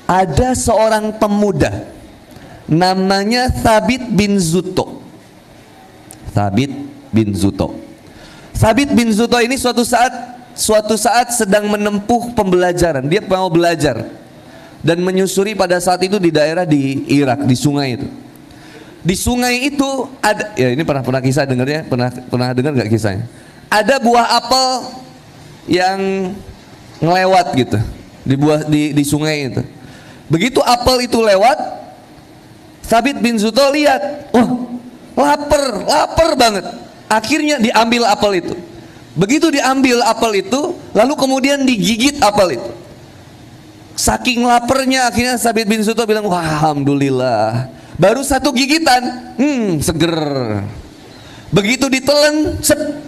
ada seorang pemuda namanya Thabit bin Zuto. Thabit bin Zuto. Thabit bin Zuto ini suatu saat sedang menempuh pembelajaran. Dia mau belajar dan menyusuri pada saat itu di daerah di Irak, di sungai itu. Di sungai itu ada, ya ini pernah kisah dengarnya, pernah dengar nggak kisahnya? Ada buah apel yang ngelewat gitu di sungai itu. Begitu apel itu lewat, Thabit bin Zuto lihat, lapar banget. Akhirnya diambil apel itu. Begitu diambil apel itu, lalu kemudian digigit apel itu. Saking laparnya akhirnya Thabit bin Zuto bilang, wah, alhamdulillah, baru satu gigitan, seger. Begitu ditelan,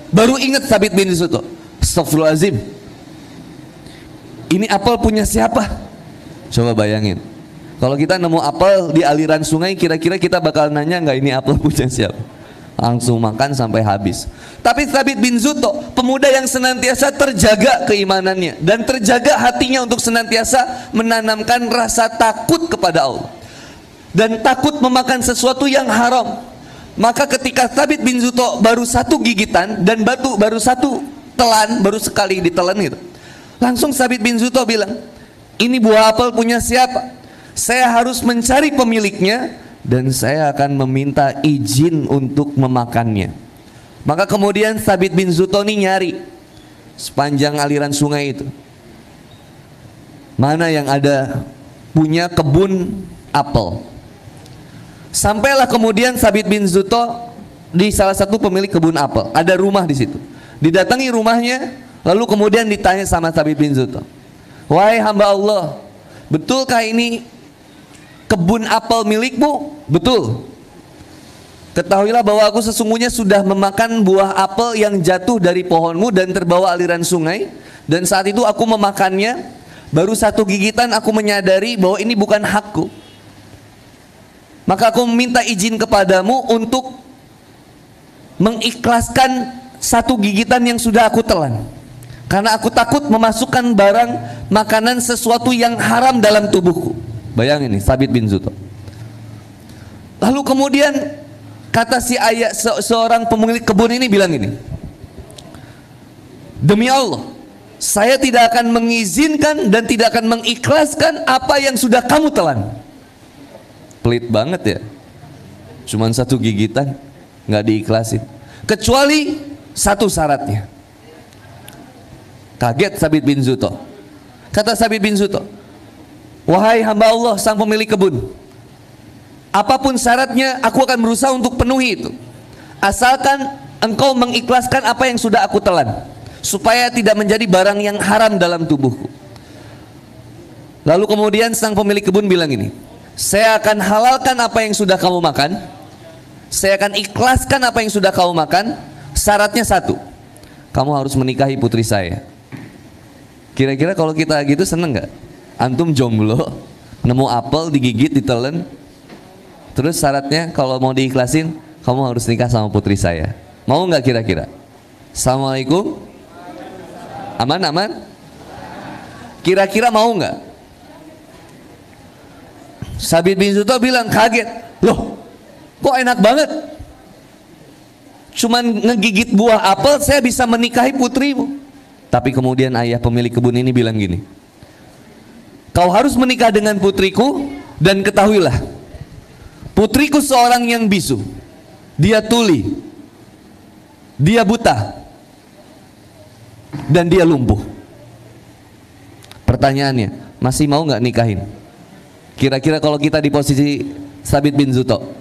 baru ingat Thabit bin Zuto, astagfirullahaladzim, ini apel punya siapa? Coba bayangin, kalau kita nemu apel di aliran sungai, kira-kira kita bakal nanya nggak ini apel punya siapa? Langsung makan sampai habis. Tapi Thabit bin Zuto, pemuda yang senantiasa terjaga keimanannya dan terjaga hatinya untuk senantiasa menanamkan rasa takut kepada Allah dan takut memakan sesuatu yang haram. Maka ketika Thabit bin Zuto baru satu gigitan dan baru satu telan, baru sekali ditelan gitu, langsung Thabit bin Zuto bilang, ini buah apel punya siapa? Saya harus mencari pemiliknya dan saya akan meminta izin untuk memakannya. Maka kemudian Thabit bin Zuto ini nyari sepanjang aliran sungai itu, mana yang ada punya kebun apel. Sampailah kemudian Thabit bin Zuto di salah satu pemilik kebun apel. Ada rumah di situ. Didatangi rumahnya, lalu kemudian ditanya sama Thabit bin Zuto, wahai hamba Allah, betulkah ini kebun apel milikmu? Betul. Ketahuilah bahwa aku sesungguhnya sudah memakan buah apel yang jatuh dari pohonmu dan terbawa aliran sungai, dan saat itu aku memakannya, baru satu gigitan aku menyadari bahwa ini bukan hakku. Maka aku meminta izin kepadamu untuk mengikhlaskan satu gigitan yang sudah aku telan, karena aku takut memasukkan barang makanan sesuatu yang haram dalam tubuhku. Bayangin nih Thabit bin Zuto. Lalu kemudian kata si ayah, seorang pemilik kebun ini bilang ini, demi Allah, saya tidak akan mengizinkan dan tidak akan mengikhlaskan apa yang sudah kamu telan. Pelit banget ya, cuman satu gigitan nggak diikhlasin, kecuali satu syaratnya. Kaget Thabit bin Zuto. Kata Thabit bin Zuto, wahai hamba Allah sang pemilik kebun, apapun syaratnya aku akan berusaha untuk penuhi itu, asalkan engkau mengikhlaskan apa yang sudah aku telan, supaya tidak menjadi barang yang haram dalam tubuhku. Lalu kemudian sang pemilik kebun bilang ini, saya akan halalkan apa yang sudah kamu makan, saya akan ikhlaskan apa yang sudah kamu makan, syaratnya satu, kamu harus menikahi putri saya. Kira-kira kalau kita gitu seneng gak? Antum jomblo, nemu apel digigit, ditelan, terus syaratnya kalau mau diikhlasin, kamu harus nikah sama putri saya. Mau nggak kira-kira? Assalamualaikum. Aman? Kira-kira mau nggak? Thabit bin Zuto bilang kaget, loh kok enak banget, cuman ngegigit buah apel saya bisa menikahi putrimu. Tapi kemudian ayah pemilik kebun ini bilang gini, kau harus menikah dengan putriku, dan ketahuilah putriku seorang yang bisu, dia tuli, dia buta, dan dia lumpuh. Pertanyaannya, masih mau nggak nikahin? Kira-kira kalau kita di posisi Thabit bin Zuto,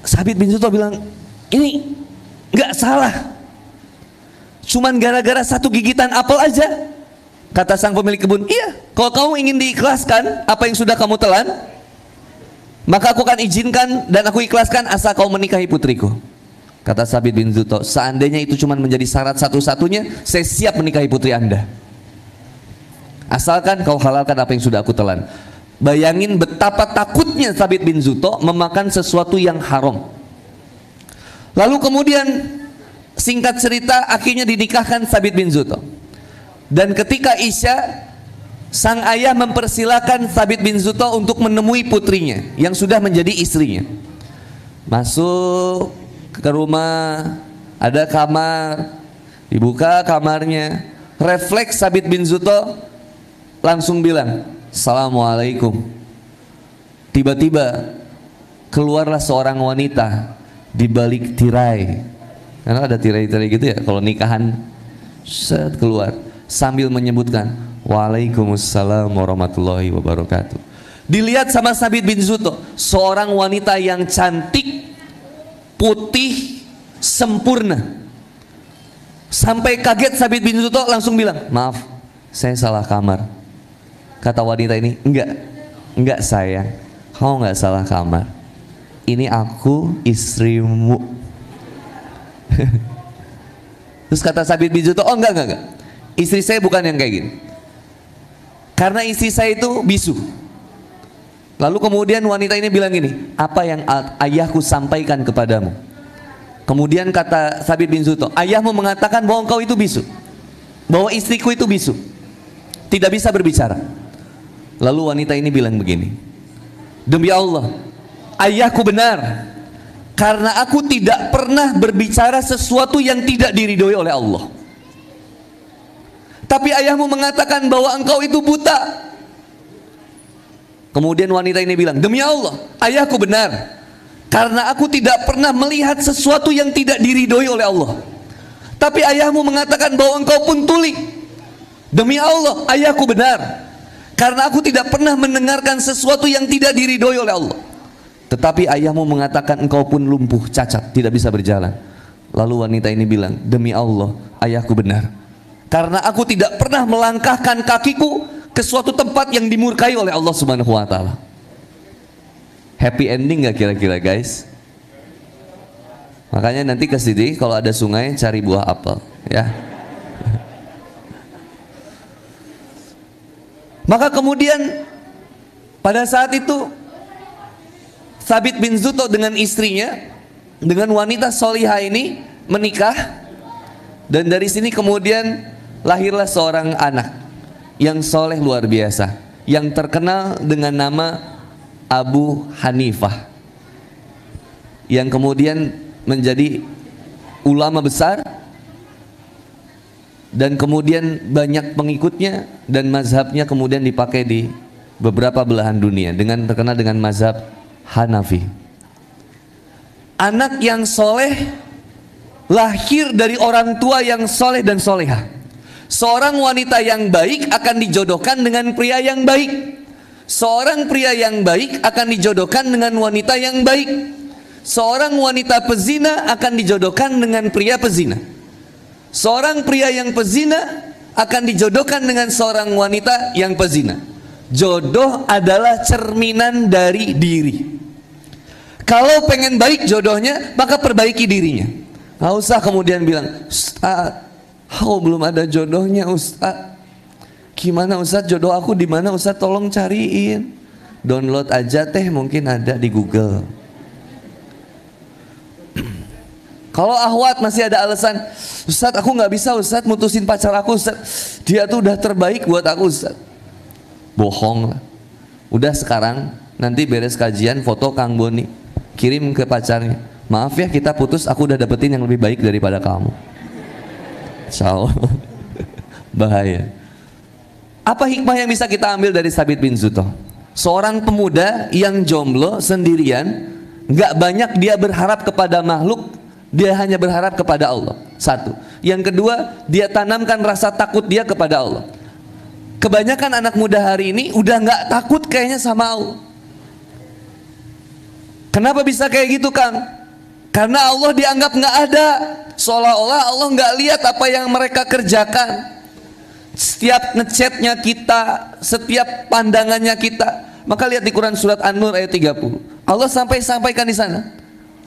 Thabit bin Zuto bilang, ini nggak salah, cuman gara-gara satu gigitan apel aja. Kata sang pemilik kebun, iya, kalau kamu ingin diikhlaskan apa yang sudah kamu telan, maka aku akan izinkan dan aku ikhlaskan asal kau menikahi putriku. Kata Thabit bin Zuto, seandainya itu cuma menjadi syarat satu-satunya, saya siap menikahi putri Anda, asalkan kau halalkan apa yang sudah aku telan. Bayangin betapa takutnya Thabit bin Zuto memakan sesuatu yang haram. Lalu kemudian Singkat cerita, akhirnya dinikahkan Thabit bin Zuto. Dan ketika Isya, sang ayah mempersilakan Thabit bin Zuto untuk menemui putrinya yang sudah menjadi istrinya. Masuk ke rumah, ada kamar, dibuka kamarnya. Refleks Thabit bin Zuto langsung bilang, "Assalamualaikum." Tiba-tiba keluarlah seorang wanita di balik tirai. Karena ada tirai-tirai gitu ya, kalau nikahan set keluar sambil menyebutkan, "Waalaikumsalam warahmatullahi wabarakatuh." Dilihat sama Thabit bin Zuto, seorang wanita yang cantik, putih, sempurna. Sampai kaget Thabit bin Zuto langsung bilang, "Maaf, saya salah kamar." Kata wanita ini, enggak sayang, kau enggak salah kamar. Ini aku istrimu." Terus kata Thabit bin Zuto, "Oh enggak. Istri saya bukan yang kayak gini. Karena istri saya itu bisu." Lalu kemudian wanita ini bilang gini, "Apa yang ayahku sampaikan kepadamu?" Kemudian kata Thabit bin Zuto, "Ayahmu mengatakan bahwa engkau itu bisu, bahwa istriku itu bisu, tidak bisa berbicara." Lalu wanita ini bilang begini, "Demi Allah, ayahku benar, karena aku tidak pernah berbicara sesuatu yang tidak diridhoi oleh Allah. Tapi ayahmu mengatakan bahwa engkau itu buta." Kemudian wanita ini bilang, "Demi Allah, ayahku benar, karena aku tidak pernah melihat sesuatu yang tidak diridhoi oleh Allah. Tapi ayahmu mengatakan bahwa engkau pun tuli. Demi Allah, ayahku benar, karena aku tidak pernah mendengarkan sesuatu yang tidak diridhoi oleh Allah. Tetapi ayahmu mengatakan engkau pun lumpuh, cacat, tidak bisa berjalan." Lalu wanita ini bilang, "Demi Allah, ayahku benar, karena aku tidak pernah melangkahkan kakiku ke suatu tempat yang dimurkai oleh Allah Subhanahu wa Ta'ala." Happy ending gak kira-kira guys? Makanya nanti ke sini kalau ada sungai cari buah apel ya. Maka kemudian pada saat itu Thabit bin Zuto dengan istrinya, dengan wanita solihah ini menikah. Dan dari sini kemudian lahirlah seorang anak yang soleh luar biasa, yang terkenal dengan nama Abu Hanifah, yang kemudian menjadi ulama besar dan kemudian banyak pengikutnya, dan mazhabnya kemudian dipakai di beberapa belahan dunia dengan terkenal dengan mazhab Hanafi. Anak yang soleh lahir dari orang tua yang soleh dan solehah. Seorang wanita yang baik akan dijodohkan dengan pria yang baik. Seorang pria yang baik akan dijodohkan dengan wanita yang baik. Seorang wanita pezina akan dijodohkan dengan pria pezina. Seorang pria yang pezina akan dijodohkan dengan seorang wanita yang pezina. Jodoh adalah cerminan dari diri. Kalau pengen baik jodohnya, maka perbaiki dirinya. Nggak usah kemudian bilang, "Ustaz, aku belum ada jodohnya Ustaz. Gimana Ustaz, jodoh aku di mana Ustaz, tolong cariin." Download aja teh, mungkin ada di Google. Kalau ahwat masih ada alasan, "Ustaz, aku nggak bisa Ustaz mutusin pacar aku Ustaz, dia tuh udah terbaik buat aku Ustaz." Bohong lah. Udah sekarang, nanti beres kajian, foto Kang Boni, kirim ke pacarnya, "Maaf ya kita putus, aku udah dapetin yang lebih baik daripada kamu." Insya Allah. Bahaya. Apa hikmah yang bisa kita ambil dari Thabit bin Zuto? Seorang pemuda yang jomblo sendirian, gak banyak dia berharap kepada makhluk, dia hanya berharap kepada Allah. Satu. Yang kedua, dia tanamkan rasa takut dia kepada Allah. Kebanyakan anak muda hari ini udah gak takut kayaknya sama Allah. Kenapa bisa kayak gitu Kang? Karena Allah dianggap gak ada, seolah-olah Allah gak lihat apa yang mereka kerjakan. Setiap ngechatnya kita, setiap pandangannya kita. Maka lihat di Quran surat An-Nur ayat 30. Allah sampaikan di sana.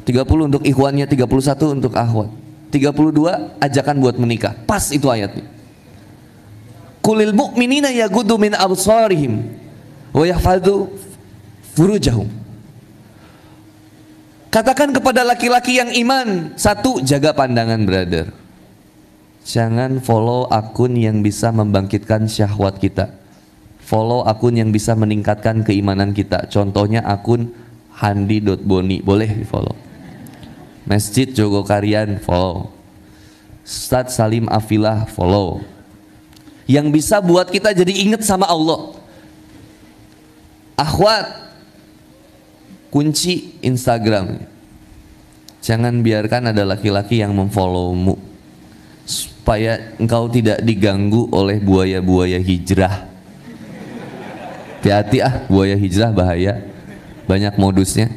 30 untuk ikhwannya, 31 untuk akhwat. 32 ajakan buat menikah. Pas itu ayatnya. Qulil mu'minina yaghuddu min absarihim wa yahfadzu furujahum. Katakan kepada laki-laki yang iman, satu, jaga pandangan brother. Jangan follow akun yang bisa membangkitkan syahwat kita. Follow akun yang bisa meningkatkan keimanan kita. Contohnya akun handi.boni, boleh di follow. Masjid Jogokarian, follow. Ustadz Salim Afilah, follow. Yang bisa buat kita jadi ingat sama Allah. Akhwat, kunci Instagram. Jangan biarkan ada laki-laki yang memfollowmu, supaya engkau tidak diganggu oleh buaya-buaya hijrah. Hati-hati buaya hijrah bahaya, banyak modusnya.